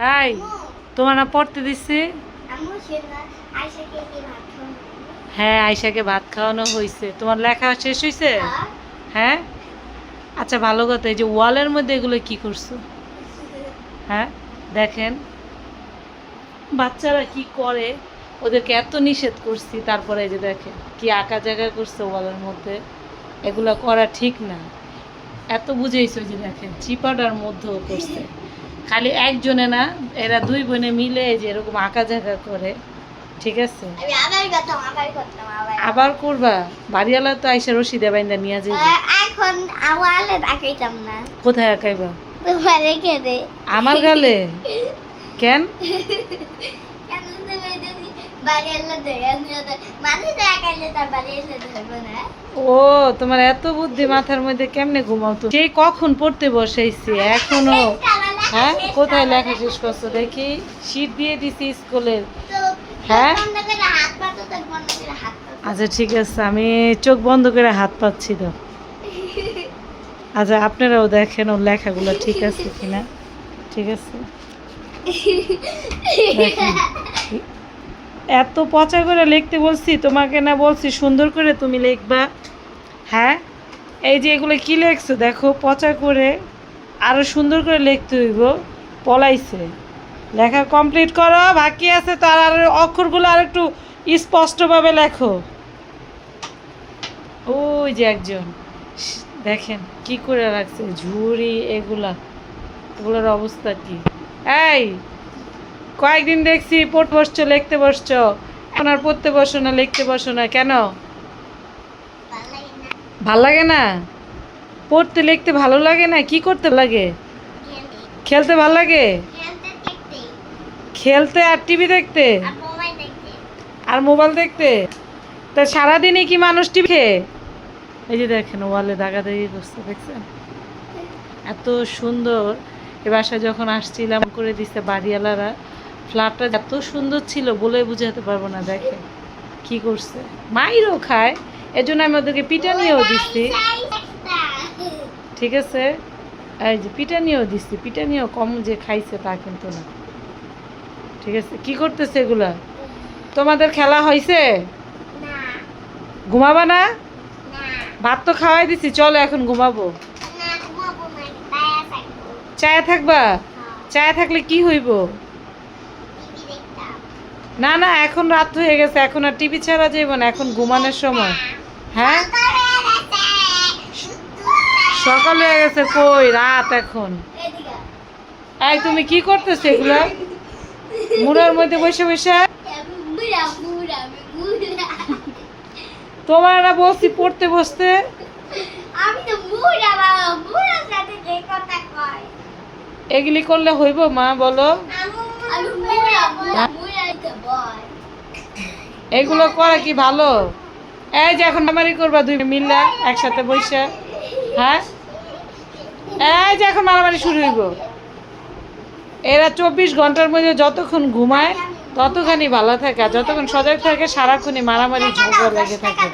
High, তোমার না পড়তে দিচ্ছি? হ্যাঁ, আয়শাকে ভাত খাওয়ানো হয়েছে। তোমার লেখা শেষ হয়েছে? হ্যাঁ। আচ্ছা, ভালো কথা। এই যে ওয়ালের মধ্যে এগুলো কি করছো? হ্যাঁ, দেখেন বাচ্চারা কি করে, ওদেরকে এত নিষেধ করছি, তারপরে এই যে দেখেন কি আঁকা জায়গা করছে ওয়ালের মধ্যে। এগুলো করা ঠিক না। এত বুঝেইছো যে দেখেন চিপাটার মধ্যেও করছে। খালি একজনে না, এরা দুই বোনে মিলে এই যে এরকম আঁকা জায়গা করে। ঠিক আছে, আবার করবা? বাড়িওয়ালা তো আইসা রশি দে বাইন্দা নিয়ে যাবে। এখন আওয়ালে তাকাইতাম না। কোথায় আঁকাইবা? তোমার রেখে দে। আমার গালে? কেন? ও, তোমার এত বুদ্ধি মাথার মধ্যে, কেমনে ঘুমাও তো? সেই কখন পড়তে বসাইছি এখনো? হ্যাঁ, কোথায় লেখা শেষ করছো দেখি? শীট দিয়ে দিছি স্কুলের। হ্যাঁ, আচ্ছা ঠিক আছে, আমি চোখ বন্ধ করে হাত পাচ্ছি তো। আচ্ছা, আপনারাও দেখেন ওর লেখাগুলো ঠিক আছে কিনা। ঠিক আছে, দেখেন এত পচা করে লিখতে বলছি তোমাকে না, বলছি সুন্দর করে তুমি লিখবা। হ্যাঁ, এই যে এগুলো কি লিখছো দেখো, পচা করে আরো সুন্দর করে লিখতে হইব। পলাইছে, লেখা কমপ্লিট করো, বাকি আছে তো। আর অক্ষরগুলো আর একটু স্পষ্টভাবে লেখো। ওই যে একজন দেখেন কি করে রাখছে ঝুড়ি, এগুলোর অবস্থা কি? এই, কয়েকদিন দেখছি পড়তে বসছো, লিখতে বসছো, এখন আর পড়তে বসো না, লিখতে বসো না কেন? ভাল লাগে না? পড়তে লিখতে ভালো লাগে না? কি করতে লাগে? খেলতে ভাল লাগে? খেলতে আর টিভি দেখতে আর মোবাইল দেখতে? তা সারাদিনই কি মানুষ টিভি খেয়ে? এই যে দেখেন ওয়ালে দাগাদাগি করছে, দেখছেন? এত সুন্দর। এ বাসায় যখন আসছিলাম করে দিচ্ছে বাড়িওয়ালারা। ফ্ল্যাটটা এত সুন্দর ছিল বলে বুঝাতে পারবো না। দেখেন কি করছে, মাইরও খায়। এজন্য আমি ওদেরকে পিটানিও দিচ্ছি। ঠিক আছে, এই যে পিটানিও দিচ্ছি, পিটানিও কম যে খাইছে তা কিন্তু না। ঠিক আছে, কি করতেছে এগুলা? তোমাদের খেলা হয়েছে? ঘুমাবা না? ভাত তো খাওয়াই দিছি, চলো এখন ঘুমাবো। চায়া থাকবা? চায়া থাকলে কি হইব? না না, এখন রাত হয়ে গেছে, এখন আর টিভি ছাড়া যাইব না, এখন ঘুমানোর সময়। হ্যাঁ, সকাল হয়ে গেছে, কই রাত এখন। এই তুমি কি করতেছো এগুলা মুড়ার মধ্যে বসে বসে? তোমার না বলছি পড়তে বসতে। এগুলি করলে হইব মা, বলো? এগুলো করা কি ভালো? এই যে এখন মারামারি করবা দুই মিল্লা একসাথে বসে? হ্যাঁ, এই যে এখন মারামারি শুরু হইব। এরা 24 ঘন্টার মধ্যে যতক্ষণ ঘুমায় ততখানি ভালো থাকে, আর যতক্ষণ সজাগ থাকে সারাক্ষণই মারামারি ঝগড়া লেগে থাকে।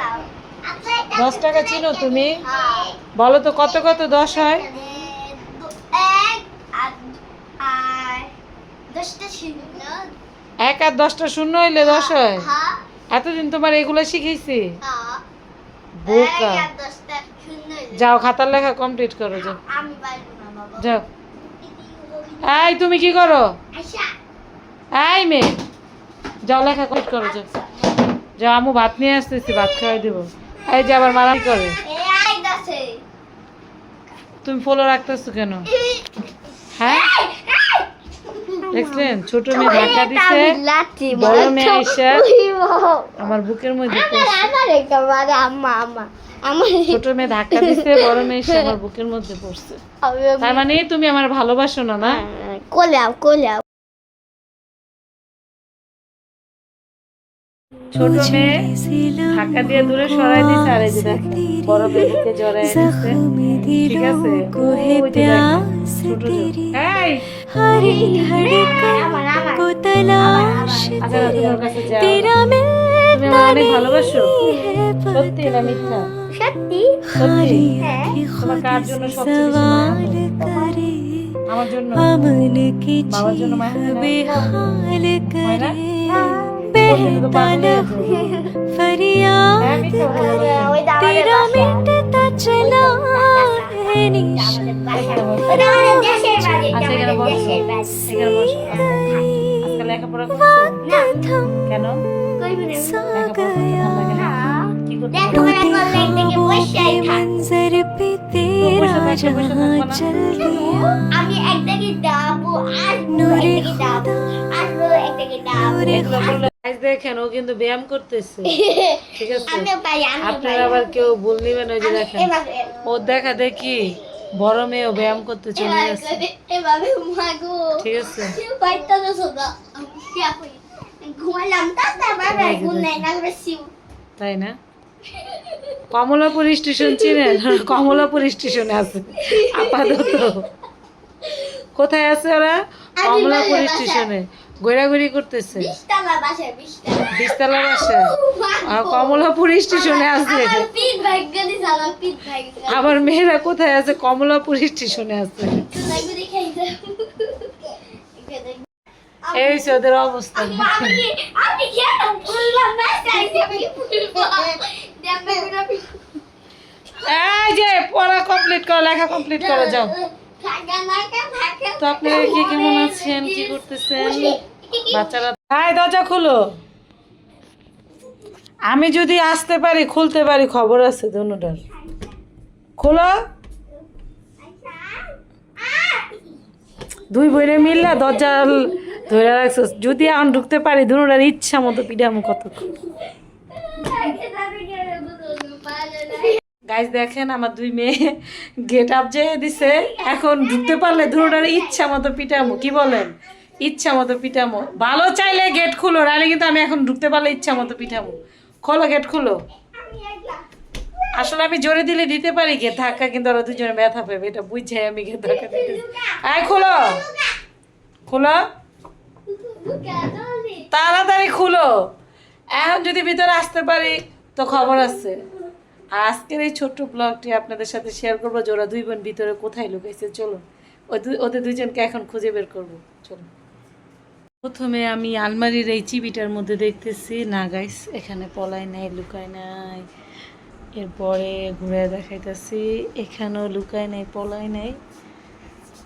10 টাকা চিনো তুমি? বলো তো কত কত 10 হয়? 1 আর 10টা শূন্য হইলে 10 হয়? এতদিন তোমার এগুলো শিখেছি? বোকা। যাও খাতার লেখা কমপ্লিট করো, যাও যাও। এই তুমি কি করো? এই মেয়ে, যাও লেখা কমপ্লিট করো, যাও যাও। আমু ভাত নিয়ে আসতেছি, ভাত খাওয়াই দেবো। এই যে আবার মারামারি করে। তুমি ফলো রাখতেছো কেন? হ্যাঁ, দেখলেন ছোট মেয়ে ধাক্কা দিছে, বড় মেয়ে এসে আমার বুকের মধ্যে ছোট মেয়ে ধাক্কা দিছে, বড় মেয়ে এসে আমার বুকের মধ্যে পড়ছে। তার মানে তুমি আমার ভালোবাসো না? না, কোলাও কোলাও। ছোট মেয়ে ধাক্কা দিয়ে দূরে সরাই দিছে, আর এই যে দেখেন বড় মেয়ে বুকে জড়ায় দিছে। ঠিক আছে, ওই যে দেখেন ছোট এই हरी धड़कन को तलाश तेरा তুমি আমার অনেক ভালোবাসো? সত্যি না মিথ্যা? সত্যি। সত্যি। তোমার কার জন্য সবচেয়ে বেশি মায়া হয়? আমার জন্য अमन की বাবার জন্য चीख মায়ের बेहाल करे বলতে তো बहता পাগল হয়ে लहू যাবে। फरियाद হ্যাঁ, মিথ্যা কথা বলে না। तेरा मिटता चला है निशान এখানে বস। আচ্ছা, এখানে বস। এখানে বস। আজকে লেখাপড়া করছো? थम কেন? सा লেখাপড়া করতে गया ভালো লাগে না? কি করতে ভালো टूटे লাগে? ख्वाबों के मंजर पे तेरा जहां चल गया আমি একটাকে দাবো আর नूरे একটাকে দাবো আর একটাকে দাবো এগুলো বললে guys দেখেন ও কিন্তু ব্যায়াম করতেছে, ঠিক আছে? আমিও পাই আমি আপনারা আবার কেউ ভুল নিবেন, ওই যে দেখেন এভাবে ও দেখা দেখি বড় মেয়েও ব্যায়াম করতে চলে গেছে, এভাবে মাগো ঠিক আছে? পাইতা না সোদা কি আপনি ঘুমালাম তারপর ঘুম নাই না বেশি তাই না? কমলাপুর স্টেশন চিনেন? কমলাপুর স্টেশনে আছে আপাতত। কোথায় আছে ওরা? কমলাপুর স্টেশনে ঘোরাঘুরি করতেছে, বিশতলা বাসায় বিশতলা বিশতলা বাসায়। আর কমলাপুর স্টেশনে আছে। আমার পিঠ ভাগ্য দিছে আমার পিঠ ভাগ্য আবার মেয়েরা কোথায় আছে? কমলাপুর স্টেশনে আছে। লাগবে দেখাই দাও এই হচ্ছে ওদের অবস্থা। আমি কেন বললাম না চাইছি আমি বলবো দেখবে না এই যে পড়া কমপ্লিট করো, লেখা কমপ্লিট করো, যাও। থাকা না থাকা তো আপনারা কি কেমন আছেন, কি করতেছেন বাচ্চারা? হাই, দরজা খুলো। আমি যদি আসতে পারি, খুলতে পারি, খবর আছে দুটার। খোলো। দুই বইরে মিললা দরজা ধরে রাখছো। যদি এখন ঢুকতে পারি, দুটার ইচ্ছা মতো পিডামু কতক্ষণ। গাইস দেখেন আমার দুই মেয়ে গেট আপ যে দিছে, এখন ঢুকতে পারলে দুটার ইচ্ছা মতো পিটামো। কি বলেন? ইচ্ছা মতো পিটামো। ভালো চাইলে গেট খুলো, নাহলে কিন্তু আমি এখন ঢুকতে পারলে ইচ্ছা মতো পিটামো। খোলো, গেট খুলো। আসলে আমি জোরে দিলে দিতে পারি গেট ধাক্কা, কিন্তু ওরা দুজনে ব্যথা পাবে, এটা বুঝছে আমি গেট ধাক্কা দিতে। আয় খোলো, খোলো, তাড়াতাড়ি খুলো। এখন যদি ভিতরে আসতে পারি তো খবর আছে। আর আজকের এই ছোট্ট ব্লগটি আপনাদের সাথে শেয়ার করবো যে ওরা দুই বোন ভিতরে কোথায় লুকাইছে। চলো ওদের দুইজনকে এখন খুঁজে বের করবো। চলো। প্রথমে আমি আলমারির এই চিবিটার মধ্যে দেখতেছি, না গাইস এখানে পলাই নাই, লুকায় নাই। এরপরে ঘুরে দেখাইতেছি, এখানেও লুকায় নাই, পলাই নাই।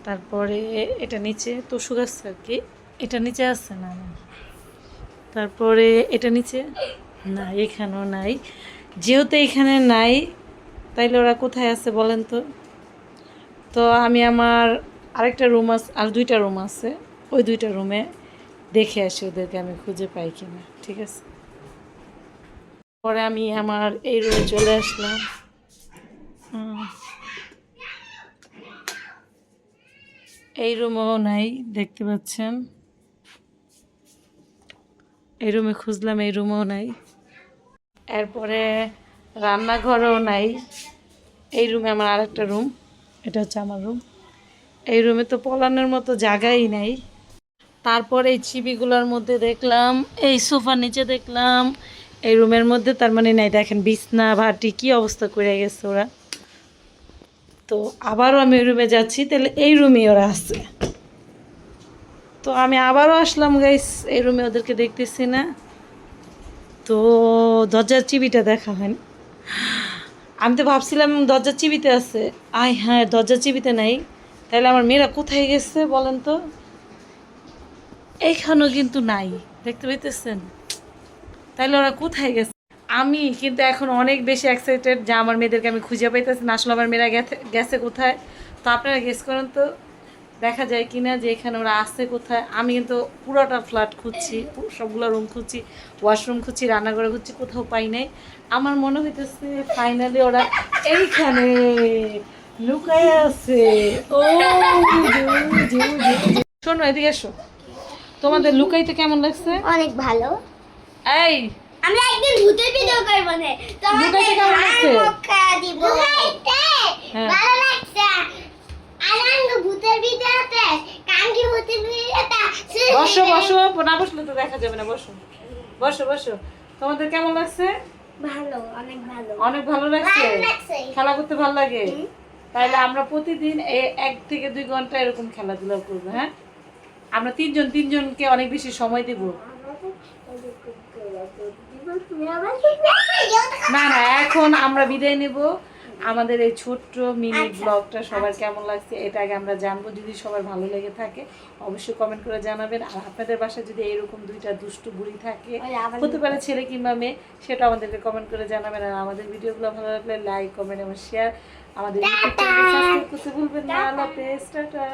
তারপরে এটা নিচে তোষু গাছ আর কি, এটা নিচে আছে না। তারপরে এটা নিচে না, এখানেও নাই। যেহেতু এখানে নাই, তাইলে ওরা কোথায় আছে বলেন তো? তো আমি আমার আরেকটা রুম আছে, আর দুইটা রুম আছে, ওই দুইটা রুমে দেখে আসি ওদেরকে আমি খুঁজে পাই কিনা, ঠিক আছে? পরে আমি আমার এই রুমে চলে আসলাম। এই রুমেও নাই, দেখতে পাচ্ছেন। এই রুমে খুঁজলাম, এই রুমেও নাই। এরপরে রান্নাঘরও নাই। এই রুমে আমার আরেকটা রুম, এটা হচ্ছে আমার রুম। এই রুমে তো পলানোর মতো জায়গাই নাই। তারপরে এই চিবিগুলোর মধ্যে দেখলাম, এই সোফার নিচে দেখলাম, এই রুমের মধ্যে তার মানে নাই। দেখেন বিছনা ভাটি কি অবস্থা করে গেছে ওরা। তো আবারও আমি ওই রুমে যাচ্ছি, তাহলে এই রুমেই ওরা আছে। তো আমি আবারও আসলাম গাইস, এই রুমে ওদেরকে দেখতেছি না। তো দরজার চিবিটা দেখা হয়নি। আমি তো ভাবছিলাম দরজার চিবিতে আছে। হ্যাঁ, দরজার চিবিতে নাই। তাহলে আমার মেয়েরা কোথায় গেছে বলেন তো? এইখানেও কিন্তু নাই, দেখতে পাইতেছেন? তাহলে ওরা কোথায় গেছে? আমি কিন্তু এখন অনেক বেশি এক্সাইটেড যে আমার মেয়েদেরকে আমি খুঁজে পাইতেছি না। আসলে আমার মেয়েরা গেছে কোথায়, তো আপনারা গেস করেন তো, দেখা যায় কিনা যে এখানে ওরা আছে কোথায়। আমি কিন্তু পুরোটা ফ্ল্যাট খুঁজছি, সবগুলো রুম খুঁজছি, ওয়াশরুম খুঁজছি, রান্নাঘরে খুঁজছি, কোথাও পাই নাই। আমার মনে হইতেছে ফাইনালি ওরা এইখানে লুকায় আছে। ও শোনো, এদিকে এসো। তোমাদের লুকাইতে কেমন লাগছে? অনেক ভালো। এই আমরা একদিন ভূতের ভিডিও করব না, লুকাইতে কেমন লাগছে? দিব ভালো লাগছে। আনন্দ ভূতের ভিডিওতে কাঙ্কি ভূতের ভিডিওতে বসো বসো, না বসলে তো দেখা যাবে না। বসো বসো বসো। তোমাদের কেমন লাগছে? ভালো, অনেক ভালো। অনেক ভালো লাগছে। ভালো লাগছে। খেলা করতে ভালো লাগে। তাহলে আমরা প্রতিদিন 1 থেকে 2 ঘন্টা এরকম খেলাধুলা করবো। হ্যাঁ, আমরা তিনজনকে অনেক বেশি সময় দেব। না না, এখন আমরা বিদায় নেব। আমাদের এই ছোট্ট মিনি ব্লগটা সবার কেমন লাগছে এটা আগে আমরা জানবো। যদি সবার ভালো লেগে থাকে অবশ্যই কমেন্ট করে জানাবেন। আর আপনাদের বাসায় যদি এরকম 2টা দুষ্টু বুড়ি থাকে, হতে পারে ছেলে কিংবা মেয়ে, সেটা আমাদেরকে কমেন্ট করে জানাবেন। আর আমাদের ভিডিওগুলো ভালো লাগলে লাইক, কমেন্ট এবং শেয়ার। আমাদের ইউটিউব চ্যানেল সাবস্ক্রাইব করতে ভুলবেন না। আল্লাহ হাফেজ, টাটা।